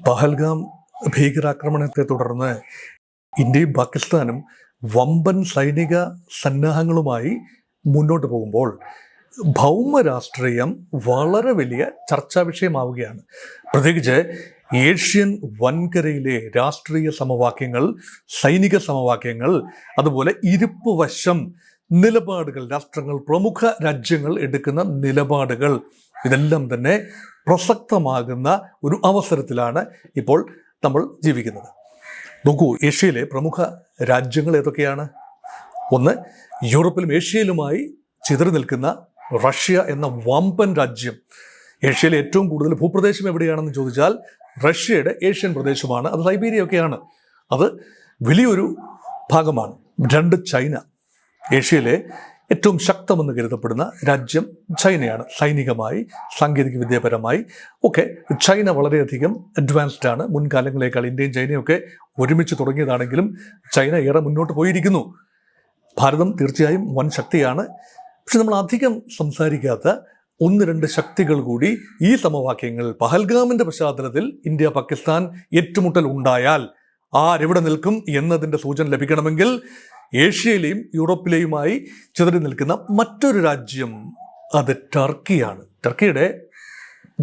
പഹൽഗാം ഭീകരാക്രമണത്തെ തുടർന്ന് ഇന്ത്യയും പാകിസ്ഥാനും വമ്പൻ സൈനിക സന്നാഹങ്ങളുമായി മുന്നോട്ട് പോകുമ്പോൾ ഭൗമരാഷ്ട്രീയം വളരെ വലിയ ചർച്ചാ വിഷയമാവുകയാണ്. പ്രത്യേകിച്ച് ഏഷ്യൻ വൻകരയിലെ രാഷ്ട്രീയ സമവാക്യങ്ങൾ, സൈനിക സമവാക്യങ്ങൾ, അതുപോലെ ഇരുപ്പ് വശം നിലപാടുകൾ, രാഷ്ട്രങ്ങൾ, പ്രമുഖ രാജ്യങ്ങൾ എടുക്കുന്ന നിലപാടുകൾ, ഇതെല്ലാം തന്നെ പ്രസക്തമാകുന്ന ഒരു അവസരത്തിലാണ് ഇപ്പോൾ നമ്മൾ ജീവിക്കുന്നത്. നോക്കൂ, ഏഷ്യയിലെ പ്രമുഖ രാജ്യങ്ങൾ ഏതൊക്കെയാണ്? ഒന്ന്, യൂറോപ്പിലും ഏഷ്യയിലുമായി ചിതറി നിൽക്കുന്ന റഷ്യ എന്ന വമ്പൻ രാജ്യം. ഏഷ്യയിലെ ഏറ്റവും കൂടുതൽ ഭൂപ്രദേശം എവിടെയാണെന്ന് ചോദിച്ചാൽ റഷ്യയുടെ ഏഷ്യൻ പ്രദേശമാണ്. അത് സൈബീരിയ ഒക്കെയാണ്. അത് വലിയൊരു ഭാഗമാണ്. രണ്ട്, ചൈന. ഏഷ്യയിലെ ഏറ്റവും ശക്തമെന്ന് കരുതപ്പെടുന്ന രാജ്യം ചൈനയാണ്. സൈനികമായി, സാങ്കേതിക വിദ്യാപരമായി ഒക്കെ ചൈന വളരെയധികം അഡ്വാൻസ്ഡ് ആണ്. മുൻകാലങ്ങളേക്കാൾ ഇന്ത്യയും ചൈനയൊക്കെ ഒരുമിച്ച് തുടങ്ങിയതാണെങ്കിലും ചൈന ഏറെ മുന്നോട്ട് പോയിരിക്കുന്നു. ഭാരതം തീർച്ചയായും വൻ ശക്തിയാണ്. പക്ഷെ നമ്മൾ അധികം സംസാരിക്കാത്ത ഒന്ന് രണ്ട് ശക്തികൾ കൂടി ഈ സമവാക്യങ്ങൾ, പഹൽഗാമിൻ്റെ പശ്ചാത്തലത്തിൽ ഇന്ത്യ പാകിസ്ഥാൻ ഏറ്റുമുട്ടൽ ഉണ്ടായാൽ ആരെവിടെ നിൽക്കും എന്നതിൻ്റെ സൂചന ലഭിക്കണമെങ്കിൽ ഏഷ്യയിലെയും യൂറോപ്പിലെയുമായി ചിതറി നിൽക്കുന്ന മറ്റൊരു രാജ്യം, അത് ടർക്കിയാണ്. ടർക്കിയുടെ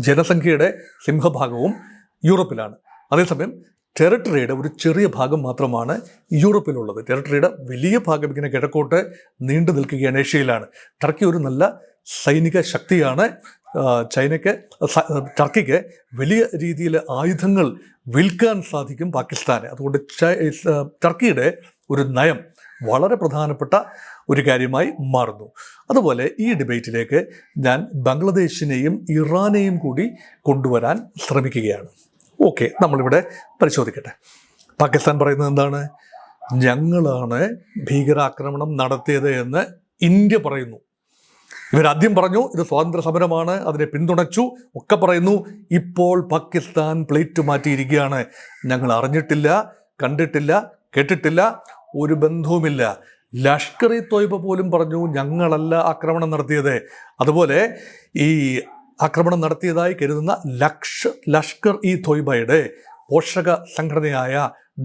ജനസംഖ്യയുടെ സിംഹഭാഗവും യൂറോപ്പിലാണ്. അതേസമയം ടെറിട്ടറിയുടെ ഒരു ചെറിയ ഭാഗം മാത്രമാണ് യൂറോപ്പിലുള്ളത്. ടെറിട്ടറിയുടെ വലിയ ഭാഗം ഇങ്ങനെ കിഴക്കോട്ട് നീണ്ടു നിൽക്കുകയാണ്, ഏഷ്യയിലാണ്. ടർക്കി ഒരു നല്ല സൈനിക ശക്തിയാണ്. ടർക്കിക്ക് വലിയ രീതിയിൽ ആയുധങ്ങൾ വിൽക്കാൻ സാധിക്കും പാകിസ്ഥാന്. അതുകൊണ്ട് ടർക്കിയുടെ ഒരു നയം വളരെ പ്രധാനപ്പെട്ട ഒരു കാര്യമായി മാറുന്നു. അതുപോലെ ഈ ഡിബേറ്റിലേക്ക് ഞാൻ ബംഗ്ലാദേശിനെയും ഇറാനെയും കൂടി കൊണ്ടുവരാൻ ശ്രമിക്കുകയാണ്. ഓക്കെ, നമ്മളിവിടെ പരിശോധിക്കട്ടെ. പാകിസ്ഥാൻ പറയുന്നത് എന്താണ്? ഞങ്ങളാണ് ഭീകരാക്രമണം നടത്തിയത് എന്ന് ഇന്ത്യ പറയുന്നു. ഇവരാദ്യം പറഞ്ഞു ഇത് സ്വാതന്ത്ര്യ സമരമാണ്, അതിനെ പിന്തുണച്ചു ഒക്കെ പറയുന്നു. ഇപ്പോൾ പാകിസ്ഥാൻ പ്ലേറ്റ് മാറ്റിയിരിക്കുകയാണ്. ഞങ്ങൾ അറിഞ്ഞിട്ടില്ല, കണ്ടിട്ടില്ല, കേട്ടിട്ടില്ല, ഒരു ബന്ധവുമില്ല. ലഷ്കർ ഇ തോയ്ബ പോലും പറഞ്ഞു ഞങ്ങളല്ല ആക്രമണം നടത്തിയത്. അതുപോലെ ഈ ആക്രമണം നടത്തിയതായി കരുതുന്ന ലഷ്കർ ഇ തോയ്ബയുടെ പോഷക സംഘടനയായ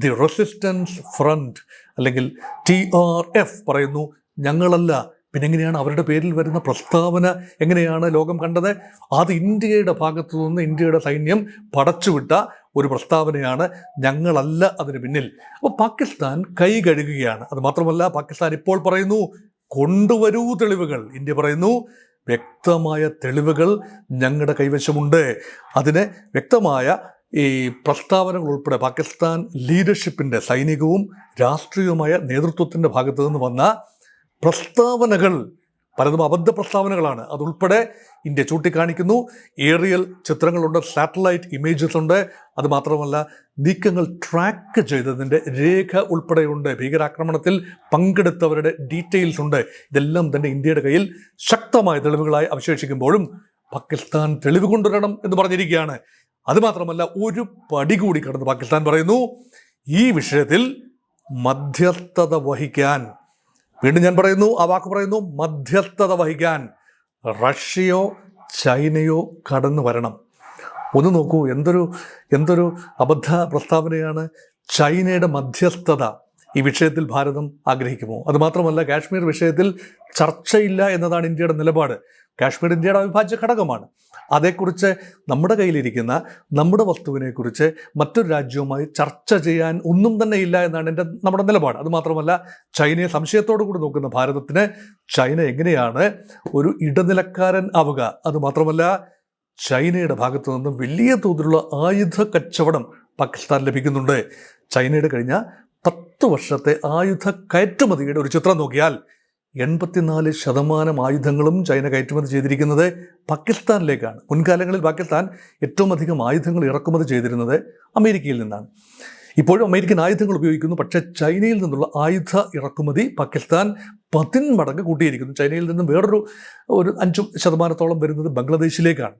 ദി റെസിസ്റ്റൻസ് ഫ്രണ്ട് അല്ലെങ്കിൽ TRF പറയുന്നു ഞങ്ങളല്ല. പിന്നെ എങ്ങനെയാണ് അവരുടെ പേരിൽ വരുന്ന പ്രസ്താവന എങ്ങനെയാണ് ലോകം കണ്ടത്? അത് ഇന്ത്യയുടെ ഭാഗത്തു നിന്ന് ഇന്ത്യയുടെ സൈന്യം പടച്ചുവിട്ട ഒരു പ്രസ്താവനയാണ്. ഞങ്ങളല്ല അതിന് പിന്നിൽ. അപ്പോൾ പാകിസ്ഥാൻ കൈ കഴുകുകയാണ്. അത് മാത്രമല്ല, പാകിസ്ഥാൻ ഇപ്പോൾ പറയുന്നു കൊണ്ടുവരൂ തെളിവുകൾ. ഇന്ത്യ പറയുന്നു വ്യക്തമായ തെളിവുകൾ ഞങ്ങളുടെ കൈവശമുണ്ട്. അതിന് വ്യക്തമായ ഈ പ്രസ്താവനകൾ ഉൾപ്പെടെ പാകിസ്ഥാൻ ലീഡർഷിപ്പിൻ്റെ, സൈനികവും രാഷ്ട്രീയവുമായ നേതൃത്വത്തിൻ്റെ ഭാഗത്തു നിന്ന് വന്ന പ്രസ്താവനകൾ പലതും അബദ്ധ പ്രസ്താവനകളാണ്. അതുൾപ്പെടെ ഇന്ത്യ ചൂണ്ടിക്കാണിക്കുന്നു. ഏറിയൽ ചിത്രങ്ങളുണ്ട്, സാറ്റലൈറ്റ് ഇമേജസ് ഉണ്ട്. അതുമാത്രമല്ല, നീക്കങ്ങൾ ട്രാക്ക് ചെയ്തതിൻ്റെ രേഖ ഉൾപ്പെടെയുണ്ട്. ഭീകരാക്രമണത്തിൽ പങ്കെടുത്തവരുടെ ഡീറ്റെയിൽസ് ഉണ്ട്. ഇതെല്ലാം തന്നെ ഇന്ത്യയുടെ കയ്യിൽ ശക്തമായ തെളിവുകളായി അവശേഷിക്കുമ്പോഴും പാകിസ്ഥാൻ തെളിവ് കൊണ്ടുവരണം എന്ന് പറഞ്ഞിരിക്കുകയാണ്. അതുമാത്രമല്ല, ഒരു പടി കൂടി കടന്ന് പാകിസ്ഥാൻ പറയുന്നു ഈ വിഷയത്തിൽ മധ്യസ്ഥത വഹിക്കാൻ, വീണ്ടും ഞാൻ പറയുന്നു, ആ വാക്ക് പറയുന്നു, മധ്യസ്ഥത വഹിക്കാൻ റഷ്യയോ ചൈനയോ കടന്നു വരണം. ഒന്ന് നോക്കൂ, എന്തൊരു അബദ്ധ പ്രസ്താവനയാണ്. ചൈനയുടെ മധ്യസ്ഥത ഈ വിഷയത്തിൽ ഭാരതം ആഗ്രഹിക്കുമോ? അതുമാത്രമല്ല, കാശ്മീർ വിഷയത്തിൽ ചർച്ചയില്ല എന്നതാണ് ഇന്ത്യയുടെ നിലപാട്. കാശ്മീർ ഇന്ത്യയുടെ അവിഭാജ്യ ഘടകമാണ്. അതേക്കുറിച്ച് നമ്മുടെ കയ്യിലിരിക്കുന്ന നമ്മുടെ വസ്തുവിനെക്കുറിച്ച് മറ്റൊരു രാജ്യവുമായി ചർച്ച ചെയ്യാൻ ഒന്നും തന്നെ ഇല്ല എന്നാണ് നമ്മുടെ നിലപാട്. അതുമാത്രമല്ല, ചൈനയെ സംശയത്തോടു കൂടി നോക്കുന്ന ഭാരതത്തിന് ചൈന എങ്ങനെയാണ് ഒരു ഇടനിലക്കാരൻ ആവുക? അതുമാത്രമല്ല, ചൈനയുടെ ഭാഗത്തു നിന്നും വലിയ തോതിലുള്ള ആയുധ കച്ചവടം പാകിസ്ഥാൻ ലഭിക്കുന്നുണ്ട്. ചൈനയുടെ കഴിഞ്ഞ 10 വർഷത്തെ ആയുധ കയറ്റുമതിയുടെ ഒരു ചിത്രം നോക്കിയാൽ 84% ആയുധങ്ങളും ചൈന കയറ്റുമതി ചെയ്തിരിക്കുന്നത് പാകിസ്ഥാനിലേക്കാണ്. മുൻകാലങ്ങളിൽ പാകിസ്ഥാൻ ഏറ്റവും അധികം ആയുധങ്ങൾ ഇറക്കുമതി ചെയ്തിരുന്നത് അമേരിക്കയിൽ നിന്നാണ്. ഇപ്പോഴും അമേരിക്കൻ ആയുധങ്ങൾ ഉപയോഗിക്കുന്നു. പക്ഷേ ചൈനയിൽ നിന്നുള്ള ആയുധ ഇറക്കുമതി പാകിസ്ഥാൻ 10 മടങ്ങ് കൂട്ടിയിരിക്കുന്നു. ചൈനയിൽ നിന്നും വേറൊരു 5% വരുന്നത് ബംഗ്ലാദേശിലേക്കാണ്.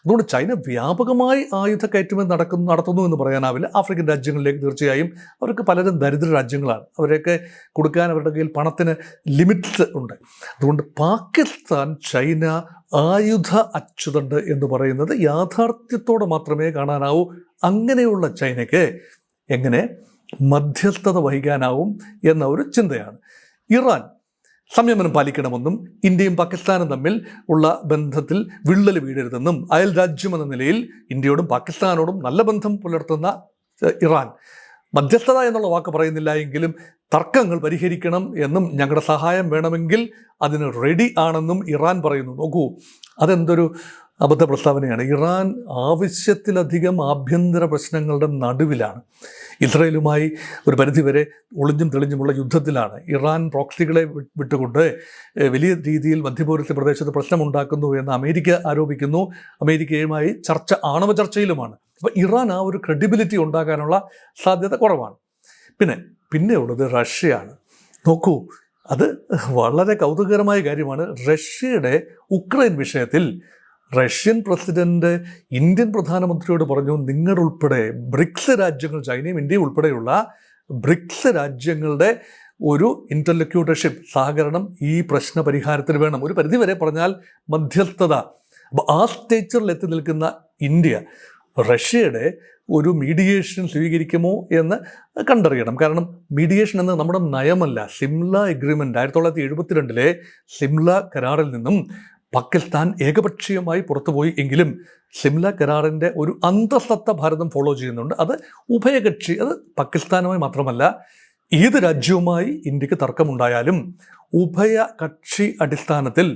അതുകൊണ്ട് ചൈന വ്യാപകമായി ആയുധ കയറ്റുമതി നടത്തുന്നു എന്ന് പറയാനാവില്ല. ആഫ്രിക്കൻ രാജ്യങ്ങളിലേക്ക് തീർച്ചയായും അവർക്ക് പലരും ദരിദ്ര രാജ്യങ്ങളാണ്. അവരെയൊക്കെ കൊടുക്കാൻ അവരുടെ കയ്യിൽ പണത്തിന് ലിമിറ്റ്സ് ഉണ്ട്. അതുകൊണ്ട് പാകിസ്ഥാൻ ചൈന ആയുധ അച്ചുതണ്ട് എന്ന് പറയുന്നത് യാഥാർത്ഥ്യത്തോടെ മാത്രമേ കാണാനാവൂ. അങ്ങനെയുള്ള ചൈനയ്ക്ക് എങ്ങനെ മധ്യസ്ഥത വഹിക്കാനാവും എന്ന ഒരു ചിന്തയാണ്. ഇറാൻ സംയമനം പാലിക്കണമെന്നും ഇന്ത്യയും പാകിസ്ഥാനും തമ്മിൽ ഉള്ള ബന്ധത്തിൽ വിള്ളൽ വീഴരുതെന്നും അയൽ രാജ്യമെന്ന നിലയിൽ ഇന്ത്യയോടും പാകിസ്ഥാനോടും നല്ല ബന്ധം പുലർത്തുന്ന ഇറാൻ മധ്യസ്ഥത എന്നുള്ള വാക്ക് പറയുന്നില്ല എങ്കിലും തർക്കങ്ങൾ പരിഹരിക്കണം എന്നും ഞങ്ങളുടെ സഹായം വേണമെങ്കിൽ അതിന് റെഡി ആണെന്നും ഇറാൻ പറയുന്നു. നോക്കൂ, അതെന്തൊരു അബദ്ധ പ്രസ്താവനയാണ്. ഇറാൻ ആവശ്യത്തിലധികം ആഭ്യന്തര പ്രശ്നങ്ങളുടെ നടുവിലാണ്. ഇസ്രായേലുമായി ഒരു പരിധിവരെ ഒളിഞ്ഞും തെളിഞ്ഞുമുള്ള യുദ്ധത്തിലാണ്. ഇറാൻ പ്രോക്സികളെ വിട്ടുകൊണ്ട് വലിയ രീതിയിൽ മധ്യപൗരസ്ത്യ പ്രദേശത്ത് പ്രശ്നമുണ്ടാക്കുന്നു എന്ന് അമേരിക്ക ആരോപിക്കുന്നു. അമേരിക്കയുമായി ആണവ ചർച്ചയിലുമാണ്. അപ്പോൾ ഇറാൻ ആ ഒരു ക്രെഡിബിലിറ്റി ഉണ്ടാകാനുള്ള സാധ്യത കുറവാണ്. പിന്നെ ഉള്ളത് റഷ്യയാണ്. നോക്കൂ, അത് വളരെ കൗതുകകരമായ കാര്യമാണ്. റഷ്യയുടെ ഉക്രൈൻ വിഷയത്തിൽ റഷ്യൻ പ്രസിഡന്റ് ഇന്ത്യൻ പ്രധാനമന്ത്രിയോട് പറഞ്ഞു, നിങ്ങളുൾപ്പെടെ ബ്രിക്സ് രാജ്യങ്ങൾ, ചൈനയും ഇന്ത്യയും ഉൾപ്പെടെയുള്ള ബ്രിക്സ് രാജ്യങ്ങളുടെ ഒരു ഇൻ്റർലോക്യൂട്ടർഷിപ്പ് സഹകരണം ഈ പ്രശ്ന പരിഹാരത്തിന് വേണം. ഒരു പരിധിവരെ പറഞ്ഞാൽ മധ്യസ്ഥത. അപ്പോൾ ആ സ്റ്റേച്ചറിൽ എത്തി നിൽക്കുന്ന ഇന്ത്യ റഷ്യയുടെ ഒരു മീഡിയേഷൻ സ്വീകരിക്കുമോ എന്ന് കണ്ടറിയണം. കാരണം മീഡിയേഷൻ എന്നത് നമ്മുടെ നയമല്ല. സിംല എഗ്രിമെൻ്റ് 1972 സിംല കരാറിൽ നിന്നും പാകിസ്ഥാൻ ഏകപക്ഷീയമായി പുറത്തുപോയി എങ്കിലും സിംല കരാറിൻ്റെ ഒരു അന്തസത്ത ഭാരതം ഫോളോ ചെയ്യുന്നുണ്ട്. അത് ഉഭയകക്ഷി, അത് പാകിസ്ഥാനുമായി മാത്രമല്ല ഏത് രാജ്യവുമായി ഇന്ത്യക്ക് തർക്കമുണ്ടായാലും ഉഭയകക്ഷി അടിസ്ഥാനത്തിൽ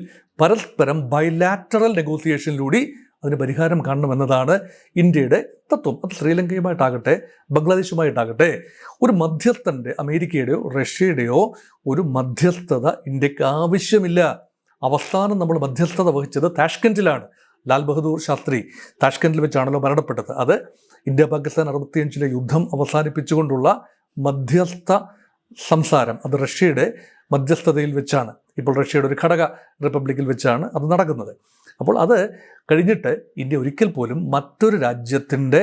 പരസ്പരം ബൈലാറ്ററൽ നെഗോസിയേഷനിലൂടെ അതിന് പരിഹാരം കാണണമെന്നതാണ് ഇന്ത്യയുടെ തത്വം. അത് ശ്രീലങ്കയുമായിട്ടാകട്ടെ ബംഗ്ലാദേശുമായിട്ടാകട്ടെ ഒരു മധ്യസ്ഥൻ്റെ, അമേരിക്കയുടെയോ റഷ്യയുടെയോ ഒരു മധ്യസ്ഥത ഇന്ത്യക്ക് ആവശ്യമില്ല. അവസാനം നമ്മൾ മധ്യസ്ഥത വഹിച്ചത് താഷ്കെൻറ്റിലാണ്. ലാൽ ബഹദൂർ ശാസ്ത്രി താഷ്കെൻറ്റിൽ വെച്ചാണല്ലോ മരണപ്പെട്ടത്. അത് ഇന്ത്യ പാകിസ്ഥാൻ 65 യുദ്ധം അവസാനിപ്പിച്ചുകൊണ്ടുള്ള മധ്യസ്ഥ സംസാരം, അത് റഷ്യയുടെ മധ്യസ്ഥതയിൽ വെച്ചാണ്. ഇപ്പോൾ റഷ്യയുടെ ഒരു ഘടക റിപ്പബ്ലിക്കിൽ വെച്ചാണ് അത് നടക്കുന്നത്. അപ്പോൾ അത് കഴിഞ്ഞിട്ട് ഇന്ത്യ ഒരിക്കൽ പോലും മറ്റൊരു രാജ്യത്തിൻ്റെ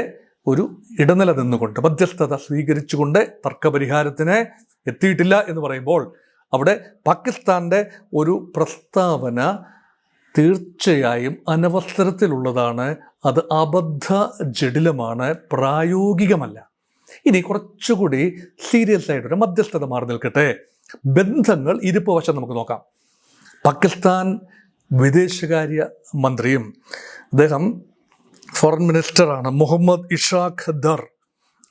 ഒരു ഇടനില നിന്നുകൊണ്ട് മധ്യസ്ഥത സ്വീകരിച്ചുകൊണ്ട് തർക്കപരിഹാരത്തിന് എത്തിയിട്ടില്ല എന്ന് പറയുമ്പോൾ അവിടെ പാകിസ്ഥാൻ്റെ ഒരു പ്രസ്താവന തീർച്ചയായും അനവസരത്തിലുള്ളതാണ്. അത് അബദ്ധ ജഡിലമാണ്, പ്രായോഗികമല്ല. ഇനി കുറച്ചുകൂടി സീരിയസ് ആയിട്ടൊരു മധ്യസ്ഥത മാറി നിൽക്കട്ടെ. ബന്ധങ്ങൾ ഇരുപ്പ് വശം നമുക്ക് നോക്കാം. പാകിസ്ഥാൻ വിദേശകാര്യ മന്ത്രിയും അദ്ദേഹം ഫോറിൻ മിനിസ്റ്ററാണ് മുഹമ്മദ് ഇഷാഖ് ദർ,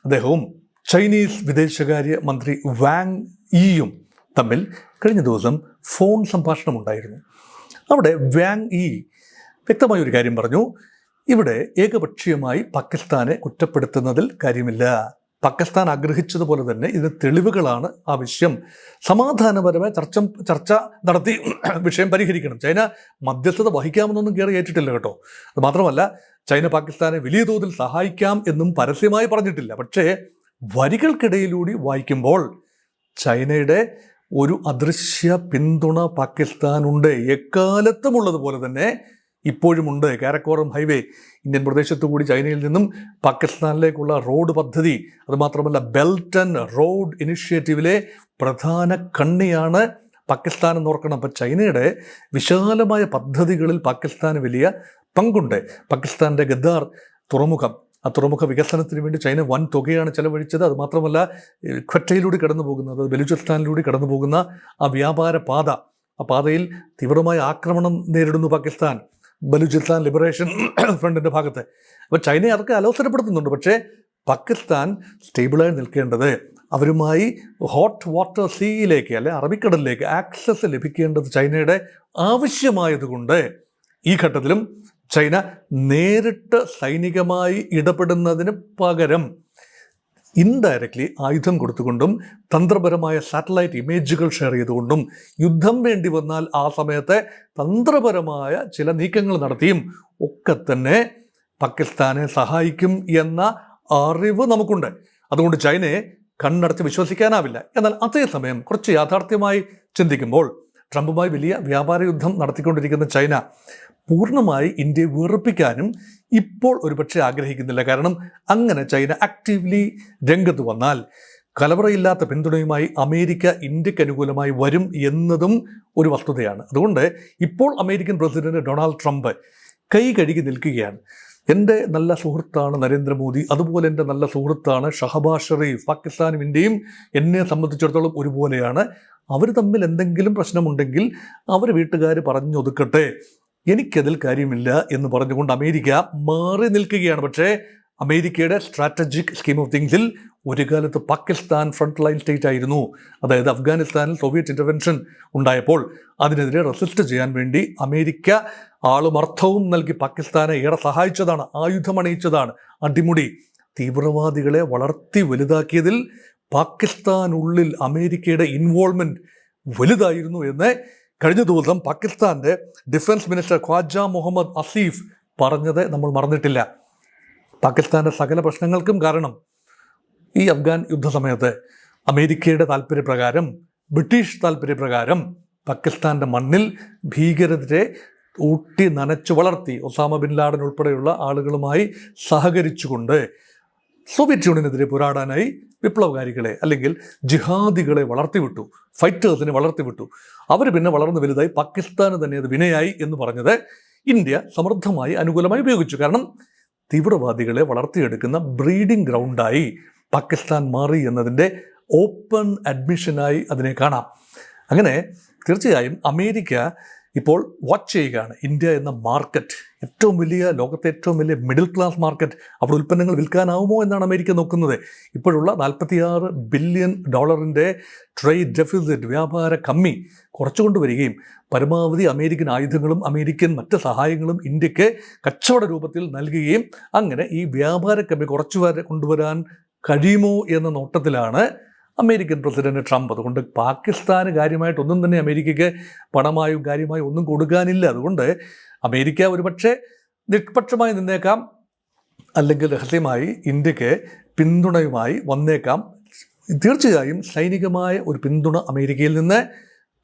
അദ്ദേഹവും ചൈനീസ് വിദേശകാര്യ മന്ത്രി വാങ് യിയും തമ്മിൽ കഴിഞ്ഞ ദിവസം ഫോൺ സംഭാഷണം ഉണ്ടായിരുന്നു. അവിടെ വാങ് യി വ്യക്തമായ ഒരു കാര്യം പറഞ്ഞു. ഇവിടെ ഏകപക്ഷീയമായി പാകിസ്ഥാനെ കുറ്റപ്പെടുത്തുന്നതിൽ കാര്യമില്ല. പാകിസ്ഥാൻ ആഗ്രഹിച്ചതുപോലെ തന്നെ ഇതിന് തെളിവുകളാണ് ആവശ്യം. സമാധാനപരമായ ചർച്ച നടത്തി വിഷയം പരിഹരിക്കണം. ചൈന മധ്യസ്ഥത വഹിക്കാമെന്നൊന്നും കയറി ഏറ്റിട്ടില്ല കേട്ടോ. അത് മാത്രമല്ല, ചൈന പാകിസ്ഥാനെ വലിയ തോതിൽ സഹായിക്കാം എന്നും പരസ്യമായി പറഞ്ഞിട്ടില്ല. പക്ഷേ വരികൾക്കിടയിലൂടെ വായിക്കുമ്പോൾ ചൈനയുടെ ഒരു അദൃശ്യ പിന്തുണ പാകിസ്ഥാനുണ്ട്. എക്കാലത്തും ഉള്ളതുപോലെ തന്നെ ഇപ്പോഴുമുണ്ട്. കാരക്കോറം ഹൈവേ, ഇന്ത്യൻ പ്രദേശത്തു കൂടി ചൈനയിൽ നിന്നും പാകിസ്ഥാനിലേക്കുള്ള റോഡ് പദ്ധതി, അതുമാത്രമല്ല ബെൽറ്റ് ആൻഡ് റോഡ് ഇനിഷ്യേറ്റീവിലെ പ്രധാന കണ്ണിയാണ് പാകിസ്ഥാൻ എന്നോർക്കണം. അപ്പം ചൈനയുടെ വിശാലമായ പദ്ധതികളിൽ പാകിസ്ഥാന് വലിയ പങ്കുണ്ട്. പാകിസ്ഥാൻ്റെ ഗദ്ദാർ തുറമുഖം, ആ തുറമുഖ വികസനത്തിന് വേണ്ടി ചൈന വൻ തുകയാണ് ചെലവഴിച്ചത്. അതുമാത്രമല്ല ഖ്വറ്റയിലൂടെ കടന്നു പോകുന്നത്, ബലൂചിസ്ഥാനിലൂടെ കടന്നു പോകുന്ന ആ വ്യാപാര പാത, ആ പാതയിൽ തീവ്രമായ ആക്രമണം നേരിടുന്നു പാകിസ്ഥാൻ, ബലൂചിസ്ഥാൻ ലിബറേഷൻ ഫ്രണ്ടിൻ്റെ ഭാഗത്ത്. അപ്പോൾ ചൈനയെ അതൊക്കെ അലോസരപ്പെടുത്തുന്നുണ്ട്. പക്ഷേ പാകിസ്ഥാൻ സ്റ്റേബിളായി നിൽക്കേണ്ടത്, അവരുമായി ഹോട്ട് വാട്ടർ സീയിലേക്ക് അല്ലെ അറബിക്കടലിലേക്ക് ആക്സസ് ലഭിക്കേണ്ടത് ചൈനയുടെ ആവശ്യമായതുകൊണ്ട് ഈ ഘട്ടത്തിലും ചൈന നേരിട്ട് സൈനികമായി ഇടപെടുന്നതിന് പകരം ഇൻഡയറക്ട്ലി ആയുധം കൊടുത്തുകൊണ്ടും തന്ത്രപരമായ സാറ്റലൈറ്റ് ഇമേജുകൾ ഷെയർ ചെയ്തുകൊണ്ടും യുദ്ധം വേണ്ടി വന്നാൽ ആ സമയത്ത് തന്ത്രപരമായ ചില നീക്കങ്ങൾ നടത്തിയും ഒക്കെ തന്നെ പാകിസ്ഥാനെ സഹായിക്കും എന്ന അറിവ് നമുക്കുണ്ട്. അതുകൊണ്ട് ചൈനയെ കണ്ണടച്ച് വിശ്വസിക്കാനാവില്ല. എന്നാൽ അതേസമയം കുറച്ച് യാഥാർത്ഥ്യമായി ചിന്തിക്കുമ്പോൾ ട്രംപുമായി വലിയ വ്യാപാര യുദ്ധം നടത്തിക്കൊണ്ടിരിക്കുന്ന ചൈന പൂർണ്ണമായി ഇന്ത്യയെ വെറുപ്പിക്കാനും ഇപ്പോൾ ഒരുപക്ഷെ ആഗ്രഹിക്കുന്നില്ല. കാരണം അങ്ങനെ ചൈന ആക്റ്റീവ്ലി രംഗത്ത് വന്നാൽ കലവറയില്ലാത്ത പിന്തുണയുമായി അമേരിക്ക ഇന്ത്യക്ക് അനുകൂലമായി വരും എന്നതും ഒരു വസ്തുതയാണ്. അതുകൊണ്ട് ഇപ്പോൾ അമേരിക്കൻ പ്രസിഡന്റ് ഡൊണാൾഡ് ട്രംപ് കൈ കഴുകി നിൽക്കുകയാണ്. എൻ്റെ നല്ല സുഹൃത്താണ് നരേന്ദ്രമോദി, അതുപോലെ എൻ്റെ നല്ല സുഹൃത്താണ് ഷഹബാസ് ഷെറീഫ്. പാകിസ്ഥാനും ഇന്ത്യയും എന്നെ സംബന്ധിച്ചിടത്തോളം ഒരുപോലെയാണ്. അവർ തമ്മിൽ എന്തെങ്കിലും പ്രശ്നമുണ്ടെങ്കിൽ അവർ വീട്ടുകാർ പറഞ്ഞൊതുക്കട്ടെ, എനിക്കതിൽ കാര്യമില്ല എന്ന് പറഞ്ഞുകൊണ്ട് അമേരിക്ക മാറി നിൽക്കുകയാണ്. പക്ഷേ അമേരിക്കയുടെ സ്ട്രാറ്റജിക് സ്കീം ഓഫ് തിങ്സിൽ ഒരു കാലത്ത് പാകിസ്ഥാൻ ഫ്രണ്ട് ലൈൻ സ്റ്റേറ്റ് ആയിരുന്നു. അതായത് അഫ്ഗാനിസ്ഥാനിൽ സോവിയറ്റ് ഇൻ്റർവെൻഷൻ ഉണ്ടായപ്പോൾ അതിനെതിരെ റെസിസ്റ്റ് ചെയ്യാൻ വേണ്ടി അമേരിക്ക ആളും അർത്ഥവും നൽകി പാകിസ്ഥാനെ ഏറെ സഹായിച്ചതാണ്, ആയുധമണിയിച്ചതാണ്. അടിമുടി തീവ്രവാദികളെ വളർത്തി വലുതാക്കിയതിൽ പാകിസ്ഥാനുള്ളിൽ അമേരിക്കയുടെ ഇൻവോൾവ്മെൻറ്റ് വലുതായിരുന്നു എന്ന് കഴിഞ്ഞ ദിവസം പാകിസ്ഥാൻ്റെ ഡിഫൻസ് മിനിസ്റ്റർ ഖ്വാജ മുഹമ്മദ് അസീഫ് പറഞ്ഞത് നമ്മൾ മറന്നിട്ടില്ല. പാകിസ്ഥാൻ്റെ സകല പ്രശ്നങ്ങൾക്കും കാരണം ഈ അഫ്ഗാൻ യുദ്ധസമയത്ത് അമേരിക്കയുടെ താല്പര്യപ്രകാരം, ബ്രിട്ടീഷ് താല്പര്യപ്രകാരം പാകിസ്ഥാൻ്റെ മണ്ണിൽ ഭീകരരെ ഊട്ടി നനച്ചു വളർത്തി ഒസാമ ബിൻ ലാഡൻ ഉൾപ്പെടെയുള്ള ആളുകളുമായി സഹകരിച്ചുകൊണ്ട് സോവിയറ്റ് യൂണിയനെതിരെ പോരാടാനായി വിപ്ലവകാരികളെ അല്ലെങ്കിൽ ജിഹാദികളെ വളർത്തിവിട്ടു, ഫൈറ്റേഴ്സിനെ വളർത്തിവിട്ടു. അവർ പിന്നെ വളർന്നു വലുതായി പാകിസ്ഥാന് തന്നെ അത് വിനയായി എന്ന് പറഞ്ഞത് ഇന്ത്യ സമൃദ്ധമായി അനുകൂലമായി ഉപയോഗിച്ചു. കാരണം തീവ്രവാദികളെ വളർത്തിയെടുക്കുന്ന ബ്രീഡിംഗ് ഗ്രൗണ്ടായി പാകിസ്ഥാൻ മാറി എന്നതിൻ്റെ ഓപ്പൺ അഡ്മിഷനായി അതിനെ കാണാം. അങ്ങനെ തീർച്ചയായും അമേരിക്ക ഇപ്പോൾ വാച്ച് ചെയ്യുകയാണ്. ഇന്ത്യ എന്ന മാർക്കറ്റ് ഏറ്റവും വലിയ, ലോകത്തെ ഏറ്റവും വലിയ മിഡിൽ ക്ലാസ് മാർക്കറ്റ്, അവിടെ ഉൽപ്പന്നങ്ങൾ വിൽക്കാനാവുമോ എന്നാണ് അമേരിക്ക നോക്കുന്നത്. ഇപ്പോഴുള്ള $46 ബില്യൺ ട്രേഡ് ഡെഫിസിറ്റ്, വ്യാപാര കമ്മി കുറച്ചുകൊണ്ട് വരികയും പരമാവധി അമേരിക്കൻ ആയുധങ്ങളും അമേരിക്കൻ മറ്റ് സഹായങ്ങളും ഇന്ത്യക്ക് കച്ചവട രൂപത്തിൽ നൽകുകയും അങ്ങനെ ഈ വ്യാപാര കമ്മി കുറച്ചു കൊണ്ടുവരാൻ കഴിയുമോ എന്ന നോട്ടത്തിലാണ് അമേരിക്കൻ പ്രസിഡന്റ് ട്രംപ്. അതുകൊണ്ട് പാകിസ്ഥാന് കാര്യമായിട്ടൊന്നും തന്നെ അമേരിക്കയ്ക്ക് പണമായും കാര്യമായും ഒന്നും കൊടുക്കാനില്ല. അതുകൊണ്ട് അമേരിക്ക ഒരുപക്ഷെ നിഷ്പക്ഷമായി നിന്നേക്കാം, അല്ലെങ്കിൽ രഹസ്യമായി ഇന്ത്യക്ക് പിന്തുണയുമായി വന്നേക്കാം. തീർച്ചയായും സൈനികമായ ഒരു പിന്തുണ അമേരിക്കയിൽ നിന്ന്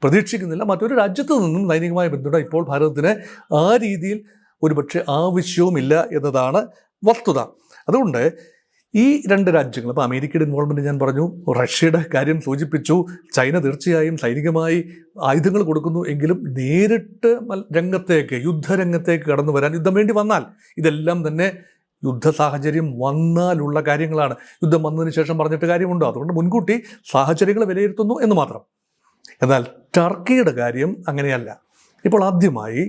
പ്രതീക്ഷിക്കുന്നില്ല. മറ്റൊരു രാജ്യത്തു നിന്നും സൈനികമായ പിന്തുണ ഇപ്പോൾ ഭാരതത്തിന് ആ രീതിയിൽ ഒരുപക്ഷെ ആവശ്യവുമില്ല എന്നതാണ് വസ്തുത. അതുകൊണ്ട് ഈ രണ്ട് രാജ്യങ്ങൾ, ഇപ്പോൾ അമേരിക്കയുടെ ഇൻവോൾവ്മെൻറ്റ് ഞാൻ പറഞ്ഞു, റഷ്യയുടെ കാര്യം സൂചിപ്പിച്ചു, ചൈന തീർച്ചയായും സൈനികമായി ആയുധങ്ങൾ കൊടുക്കുന്നു, എങ്കിലും നേരിട്ട് രംഗത്തേക്ക്, യുദ്ധരംഗത്തേക്ക് കടന്നു വരാൻ യുദ്ധം വേണ്ടി വന്നാൽ, ഇതെല്ലാം തന്നെ യുദ്ധ സാഹചര്യം വന്നാലുള്ള കാര്യങ്ങളാണ്. യുദ്ധം വന്നതിന് ശേഷം പറഞ്ഞിട്ട് കാര്യമുണ്ടോ? അതുകൊണ്ട് മുൻകൂട്ടി സാഹചര്യങ്ങൾ വിലയിരുത്തുന്നു എന്ന് മാത്രം. എന്നാൽ ടർക്കിയുടെ കാര്യം അങ്ങനെയല്ല. ഇപ്പോൾ ആദ്യമായി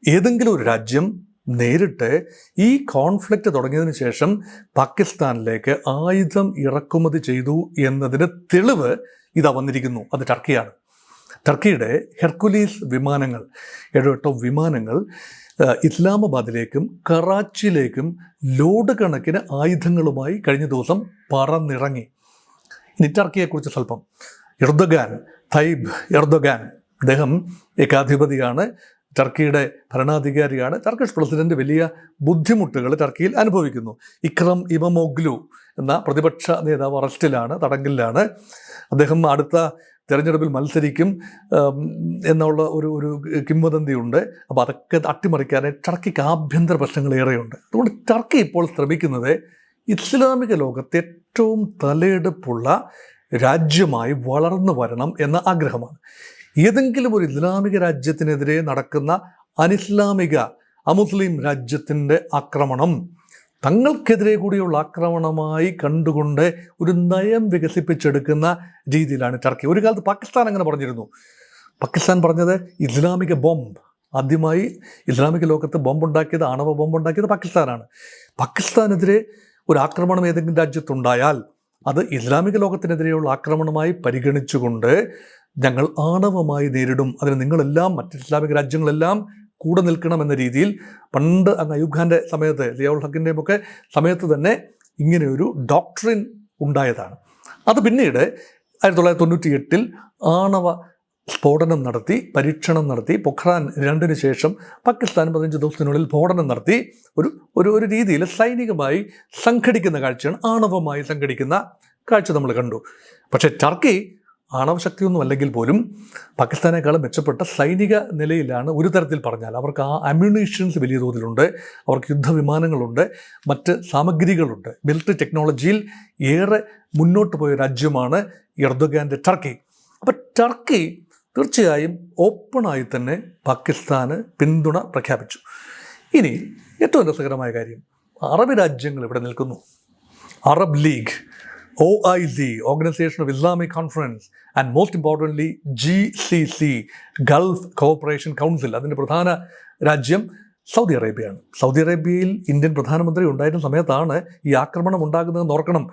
ഏതെങ്കിലും ഒരു രാജ്യം നേരിട്ട് ഈ കോൺഫ്ലിക്റ്റ് തുടങ്ങിയതിന് ശേഷം പാകിസ്ഥാനിലേക്ക് ആയുധം ഇറക്കുമതി ചെയ്തു എന്നതിന് തെളിവ് ഇതാ വന്നിരിക്കുന്നു. അത് ടർക്കിയാണ്. ടർക്കിയുടെ ഹെർക്കുലീസ് വിമാനങ്ങൾ, 7-8 വിമാനങ്ങൾ ഇസ്ലാമാബാദിലേക്കും കറാച്ചിയിലേക്കും ലോഡ് കണക്കിന് ആയുധങ്ങളുമായി കഴിഞ്ഞ ദിവസം പറന്നിറങ്ങി. ഇനി ടർക്കിയെക്കുറിച്ച് സ്വല്പം. തയ്യിബ് എർദോഗാൻ, അദ്ദേഹം ഏകാധിപതിയാണ്, ടർക്കിയുടെ ഭരണാധികാരിയാണ്. ടർക്കിഷ് പ്രസിഡന്റ് വലിയ ബുദ്ധിമുട്ടുകൾ ടർക്കിയിൽ അനുഭവിക്കുന്നു. ഇക്രം ഇമമോഗ്ലു എന്ന പ്രതിപക്ഷ നേതാവ് അറസ്റ്റിലാണ്, തടങ്കലിലാണ്. അദ്ദേഹം അടുത്ത തെരഞ്ഞെടുപ്പിൽ മത്സരിക്കും എന്നുള്ള ഒരു കിംവദന്തിയുണ്ട്. അപ്പോൾ അതൊക്കെ അട്ടിമറിക്കാനായി ടർക്കിക്ക് ആഭ്യന്തര പ്രശ്നങ്ങൾ ഏറെയുണ്ട്. അതുകൊണ്ട് ടർക്കി ഇപ്പോൾ ശ്രമിക്കുന്നത് ഇസ്ലാമിക ലോകത്തെ ഏറ്റവും തലയെടുപ്പുള്ള രാജ്യമായി വളർന്നു വരണം എന്ന ആഗ്രഹമാണ്. ഏതെങ്കിലും ഒരു ഇസ്ലാമിക രാജ്യത്തിനെതിരെ നടക്കുന്ന അമുസ്ലിം രാജ്യത്തിൻ്റെ ആക്രമണം തങ്ങൾക്കെതിരെ കൂടിയുള്ള ആക്രമണമായി കണ്ടുകൊണ്ട് ഒരു നയം വികസിപ്പിച്ചെടുക്കുന്ന രീതിയിലാണ് ടർക്കി. ഒരു കാലത്ത് പാകിസ്ഥാൻ അങ്ങനെ പറഞ്ഞിരുന്നു. പാകിസ്ഥാൻ പറഞ്ഞത് ഇസ്ലാമിക ബോംബ്, ആദ്യമായി ഇസ്ലാമിക ലോകത്ത് ബോംബുണ്ടാക്കിയത്, ആണവ ബോംബുണ്ടാക്കിയത് പാകിസ്ഥാനാണ്. പാകിസ്ഥാനെതിരെ ഒരു ആക്രമണം ഏതെങ്കിലും രാജ്യത്തുണ്ടായാൽ അത് ഇസ്ലാമിക ലോകത്തിനെതിരെയുള്ള ആക്രമണമായി പരിഗണിച്ചുകൊണ്ട് ഞങ്ങൾ ആണവമായി നേരിടും, അതിന് നിങ്ങളെല്ലാം, മറ്റ് ഇസ്ലാമിക രാജ്യങ്ങളെല്ലാം കൂടെ നിൽക്കണമെന്ന രീതിയിൽ പണ്ട് അങ്ങ് അയൂബ് ഖാൻ്റെ സമയത്ത്, സിയാഉൽ ഹക്കിൻ്റെയും ഒക്കെ സമയത്ത് തന്നെ ഇങ്ങനെയൊരു ഡോക്ട്രിൻ ഉണ്ടായതാണ്. അത് പിന്നീട് 1998 ആണവ സ്ഫോടനം നടത്തി, പരീക്ഷണം നടത്തി. പൊഖ്റാൻ 2 ശേഷം പാകിസ്ഥാൻ 15 ദിവസത്തിനുള്ളിൽ സ്ഫോടനം നടത്തി ഒരു രീതിയിൽ സൈനികമായി സംഘടിക്കുന്ന കാഴ്ചയാണ്, ആണവമായി സംഘടിക്കുന്ന കാഴ്ച നമ്മൾ കണ്ടു. പക്ഷേ ടർക്കി ആണവശക്തിയൊന്നും അല്ലെങ്കിൽ പോലും പാകിസ്ഥാനേക്കാളും മെച്ചപ്പെട്ട സൈനിക നിലയിലാണ് ഒരു തരത്തിൽ പറഞ്ഞാൽ. അവർക്ക് ആ അമ്യൂണീഷൻസ് വലിയ തോതിലുണ്ട്, അവർക്ക് യുദ്ധവിമാനങ്ങളുണ്ട്, മറ്റ് സാമഗ്രികളുണ്ട്. മിലിറ്ററി ടെക്നോളജിയിൽ ഏറെ മുന്നോട്ട് പോയ രാജ്യമാണ് എർദോഗാൻ്റെ ടർക്കി. അപ്പോൾ ടർക്കി തീർച്ചയായും ഓപ്പണായി തന്നെ പാകിസ്ഥാന് പിന്തുണ പ്രഖ്യാപിച്ചു. ഇനി ഏറ്റവും രസകരമായ കാര്യം, അറബ് രാജ്യങ്ങൾ ഇവിടെ നിൽക്കുന്നു. Arab league, OIC, Organization of Islamic Conference, and most importantly GCC, Gulf cooperation council, അതിൻ്റെ പ്രധാന രാജ്യം സൗദി അറേബ്യയാണ്. സൗദി അറേബ്യയിൽ ഇന്ത്യൻ പ്രധാനമന്ത്രി ഉണ്ടായിരുന്ന സമയത്താണ് ഈ ആക്രമണം ഉണ്ടാകുന്നതെന്ന് ഓർക്കണം.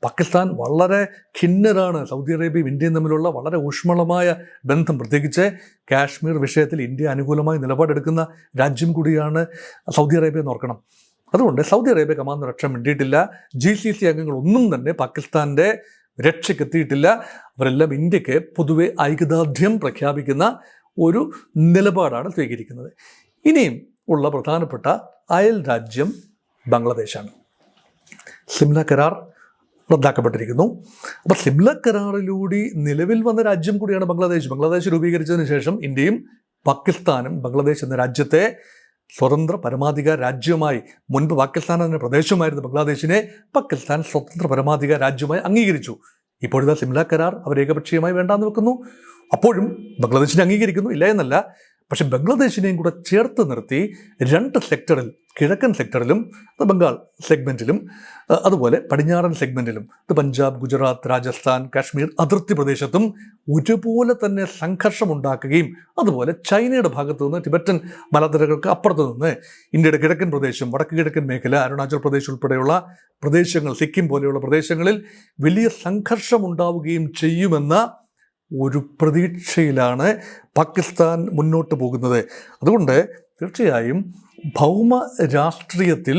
പാകിസ്ഥാൻ വളരെ ഖിന്നരാണ്. സൗദി അറേബ്യയും ഇന്ത്യയും തമ്മിലുള്ള വളരെ ഊഷ്മളമായ ബന്ധം, പ്രത്യേകിച്ച് കാശ്മീർ വിഷയത്തിൽ ഇന്ത്യ അനുകൂലമായി നിലപാടെടുക്കുന്ന രാജ്യം കൂടിയാണ് സൗദി അറേബ്യ എന്ന് ഓർക്കണം. അതുകൊണ്ട് സൗദി അറേബ്യ കമാൻഡർ രക്ഷ മിണ്ടിയിട്ടില്ല. GCC അംഗങ്ങളൊന്നും തന്നെ പാകിസ്ഥാൻ്റെ രക്ഷയ്ക്കെത്തിയിട്ടില്ല. അവരെല്ലാം ഇന്ത്യക്ക് പൊതുവെ ഐകദാർഢ്യം പ്രഖ്യാപിക്കുന്ന ഒരു നിലപാടാണ് സ്വീകരിക്കുന്നത്. ഇനിയും ഉള്ള പ്രധാനപ്പെട്ട അയൽ രാജ്യം ബംഗ്ലാദേശാണ്. സിംല കരാർ റദ്ദാക്കപ്പെട്ടിരിക്കുന്നു. അപ്പോൾ സിംല കരാറിലൂടെ നിലവിൽ വന്ന രാജ്യം കൂടിയാണ് ബംഗ്ലാദേശ്. ബംഗ്ലാദേശ് രൂപീകരിച്ചതിന് ശേഷം ഇന്ത്യയും പാകിസ്ഥാനും ബംഗ്ലാദേശ് എന്ന രാജ്യത്തെ സ്വതന്ത്ര പരമാധികാര രാജ്യമായി, മുൻപ് പാകിസ്ഥാൻ എന്ന പ്രദേശമായിരുന്ന ബംഗ്ലാദേശിനെ പാകിസ്ഥാൻ സ്വതന്ത്ര പരമാധികാര രാജ്യമായി അംഗീകരിച്ചു. ഇപ്പോഴത്തെ സിംല കരാർ അവർ ഏകപക്ഷീയമായി വേണ്ടാന്ന് വെക്കുന്നു. അപ്പോഴും ബംഗ്ലാദേശിനെ അംഗീകരിക്കുന്നു, ഇല്ല എന്നല്ല. പക്ഷെ ബംഗ്ലാദേശിനെയും കൂടെ ചേർത്ത് നിർത്തി 2 സെക്ടറിൽ, കിഴക്കൻ സെക്ടറിലും ബംഗാൾ സെഗ്മെൻറ്റിലും അതുപോലെ പടിഞ്ഞാറൻ സെഗ്മെൻറ്റിലും പഞ്ചാബ്, ഗുജറാത്ത്, രാജസ്ഥാൻ, കാശ്മീർ അതിർത്തി പ്രദേശത്തും ഒരുപോലെ തന്നെ സംഘർഷമുണ്ടാക്കുകയും അതുപോലെ ചൈനയുടെ ഭാഗത്തു നിന്ന് ടിബറ്റൻ മലനിരകൾക്ക് അപ്പുറത്ത് നിന്ന് ഇന്ത്യയുടെ കിഴക്കൻ പ്രദേശം, വടക്ക് കിഴക്കൻ മേഖല, അരുണാചൽ പ്രദേശ് ഉൾപ്പെടെയുള്ള പ്രദേശങ്ങൾ, സിക്കിം പോലെയുള്ള പ്രദേശങ്ങളിൽ വലിയ സംഘർഷമുണ്ടാവുകയും ചെയ്യുമെന്ന ഒരു പ്രതീക്ഷയിലാണ് പാകിസ്ഥാൻ മുന്നോട്ട് പോകുന്നത്. അതുകൊണ്ട് തീർച്ചയായും ഭൗമ രാഷ്ട്രീയത്തിൽ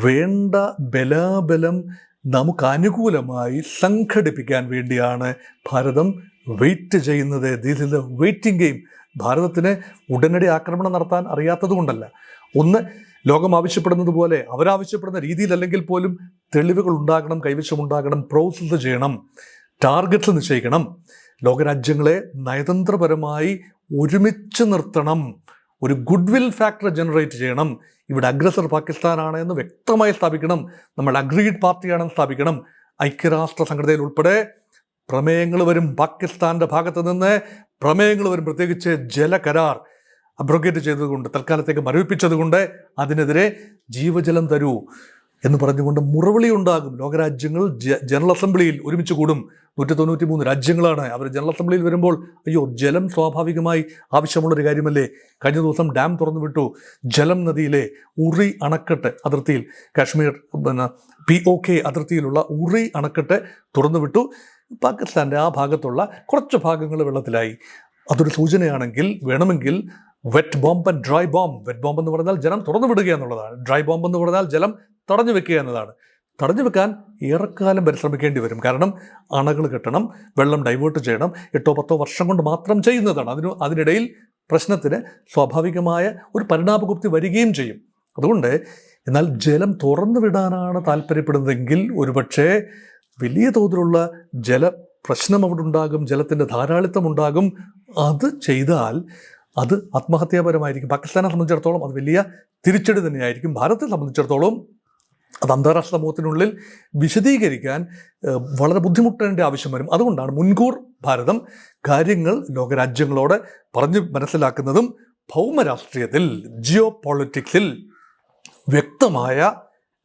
വേണ്ട ബലാബലം നമുക്ക് അനുകൂലമായി സംഘടിപ്പിക്കാൻ വേണ്ടിയാണ് ഭാരതം വെയിറ്റ് ചെയ്യുന്നത്. This is A waiting game. ഭാരതത്തിന് ഉടനടി ആക്രമണം നടത്താൻ അറിയാത്തത് കൊണ്ടല്ല. ഒന്ന്, ലോകം ആവശ്യപ്പെടുന്നത് പോലെ അവരാവശ്യപ്പെടുന്ന രീതിയിലല്ലെങ്കിൽ പോലും തെളിവുകൾ ഉണ്ടാകണം, കൈവശമുണ്ടാകണം, പ്രോസസ്സ് ചെയ്യണം, ടാർഗറ്റ്സ് നിശ്ചയിക്കണം, ലോകരാജ്യങ്ങളെ നയതന്ത്രപരമായി ഒരുമിച്ച് നിർത്തണം, ഒരു ഗുഡ് വിൽ ഫാക്ടർ ജനറേറ്റ് ചെയ്യണം. ഇവിടെ അഗ്രസർ പാകിസ്ഥാനാണ് എന്ന് വ്യക്തമായി സ്ഥാപിക്കണം, നമ്മൾ അഗ്രീഡ് പാർട്ടിയാണെന്ന് സ്ഥാപിക്കണം. ഐക്യരാഷ്ട്ര സംഘടനയിൽ ഉൾപ്പെടെ പ്രമേയങ്ങൾ വരും, പാകിസ്ഥാൻ്റെ ഭാഗത്ത് നിന്ന് പ്രമേയങ്ങൾ വരും. പ്രത്യേകിച്ച് ജലകരാർ അബ്രോഗേറ്റ് ചെയ്തതുകൊണ്ട്, തൽക്കാലത്തേക്ക് മരവിപ്പിച്ചതുകൊണ്ട് അതിനെതിരെ ജീവജലം തരൂ എന്ന് പറഞ്ഞുകൊണ്ട് മുറവിളി ഉണ്ടാകും. ലോകരാജ്യങ്ങൾ ജനറൽ അസംബ്ലിയിൽ ഒരുമിച്ച് കൂടും. 193 രാജ്യങ്ങളാണ്. അവർ ജനറൽ അസംബ്ലിയിൽ വരുമ്പോൾ അയ്യോ, ജലം സ്വാഭാവികമായി ആവശ്യമുള്ളൊരു കാര്യമല്ലേ. കഴിഞ്ഞ ദിവസം ഡാം തുറന്നു വിട്ടു. ജലം നദിയിലെ ഉറി അണക്കെട്ട് അതിർത്തിയിൽ, കാശ്മീർ POK അതിർത്തിയിലുള്ള ഉറി അണക്കെട്ട് തുറന്നു വിട്ടു. പാകിസ്ഥാൻ്റെ ആ ഭാഗത്തുള്ള കുറച്ച് ഭാഗങ്ങൾ വെള്ളത്തിലായി. അതൊരു സൂചനയാണെങ്കിൽ വേണമെങ്കിൽ wet bomb and dry bomb. Wet bomb എന്ന് പറഞ്ഞാൽ ജലം തുറന്നു വിടുക എന്നുള്ളതാണ്. ഡ്രൈ ബോംബ് എന്ന് പറഞ്ഞാൽ ജലം തടഞ്ഞു വെക്കുക എന്നതാണ്. തടഞ്ഞു വെക്കാൻ ഏറെക്കാലം പരിശ്രമിക്കേണ്ടി വരും. കാരണം അണകൾ കെട്ടണം, വെള്ളം ഡൈവേർട്ട് ചെയ്യണം. 8-10 വർഷം കൊണ്ട് മാത്രം ചെയ്യുന്നതാണ്. അതിനിടയിൽ പ്രശ്നത്തിന് സ്വാഭാവികമായ ഒരു പരിണാമഗുപ്തി വരികയും ചെയ്യും. അതുകൊണ്ട് എന്നാൽ ജലം തുറന്നു വിടാനാണ് താല്പര്യപ്പെടുന്നതെങ്കിൽ ഒരുപക്ഷെ വലിയ തോതിലുള്ള പ്രശ്നം അവിടെ ഉണ്ടാകും, ജലത്തിൻ്റെ ധാരാളിത്തം ഉണ്ടാകും. അത് ചെയ്താൽ അത് ആത്മഹത്യാപരമായിരിക്കും. പാകിസ്ഥാനെ സംബന്ധിച്ചിടത്തോളം അത് വലിയ തിരിച്ചടി തന്നെയായിരിക്കും. ഭാരതത്തെ സംബന്ധിച്ചിടത്തോളം അത് അന്താരാഷ്ട്ര സമൂഹത്തിനുള്ളിൽ വിശദീകരിക്കാൻ വളരെ ബുദ്ധിമുട്ടേണ്ട ആവശ്യം വരും. അതുകൊണ്ടാണ് മുൻകൂർ ഭാരതം കാര്യങ്ങൾ ലോകരാജ്യങ്ങളോട് പറഞ്ഞ് മനസ്സിലാക്കുന്നതും ഭൗമരാഷ്ട്രീയത്തിൽ, ജിയോ പൊളിറ്റിക്സിൽ വ്യക്തമായ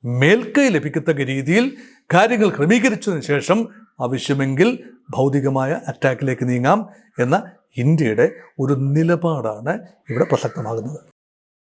മേൽക്കൈ ലഭിക്കത്തക്ക രീതിയിൽ കാര്യങ്ങൾ ക്രമീകരിച്ചതിന് ശേഷം ആവശ്യമെങ്കിൽ ഭൗതികമായ അറ്റാക്കിലേക്ക് നീങ്ങാം എന്ന ഇന്ത്യയുടെ ഒരു നിലപാടാണ് ഇവിടെ പ്രസക്തമാകുന്നത്.